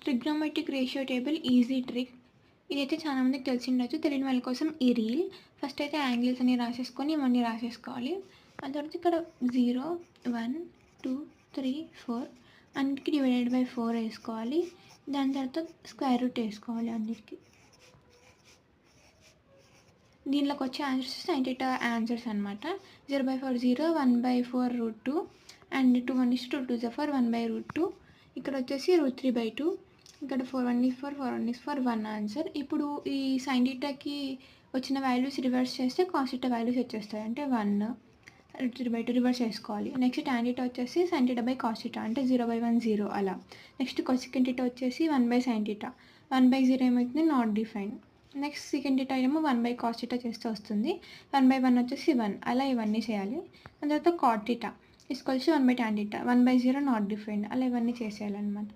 Trigonometric ratio table easy trick. ఇదైతే చాలా మందికి తెలిసి ఉండొచ్చు. తెలియని వాళ్ళ కోసం ఈ రీల్. ఫస్ట్ అయితే యాంగిల్స్ అన్ని రాసేసుకొని ఇవన్నీ రాసేసుకోవాలి. ఆ తర్వాత ఇక్కడ 0, 1, 2, 3, 4 అన్నిటికీ డివైడెడ్ బై 4 వేసుకోవాలి. దాని తర్వాత స్క్వేర్ రూట్ వేసుకోవాలి అన్నిటికీ. దీనిలోకి వచ్చే ఆన్సర్స్ సైంటిఫిక్ ఆన్సర్స్ అనమాట. 0/4 0, 1/4 √2 అండ్ 2 1 2 2 4 1/√2. ఇక్కడ వచ్చేసి √3/2. ఇక్కడ 4 1 is 4 4 1 is 4 1 ఆన్సర్. ఇప్పుడు ఈ సైన్ థీటాకి వచ్చిన వాల్యూస్ రివర్స్ చేస్తే కాస్ థీటా వాల్యూస్ వచ్చేస్తాయి. అంటే 1 √3/2 రివర్స్ చేసుకోవాలి. నెక్స్ట్ tan థీటా వచ్చేసి sin theta by cos theta అంటే 0/1 0 అలా. నెక్స్ట్ కొసెకండ్ థీటా వచ్చేసి 1/sin థీటా. 1/0 ఏమవుతుంది not defined. Next second theta ఏమో 1/cos థీటా చేస్తే వస్తుంది. 1/1 వచ్చేసి 1 అలా ఇవన్నీ చేయాలి. దాని తర్వాత cot theta equals 1/tan theta. 1/0 not defined అలా ఇవన్నీ చేసేయాలన్నమాట.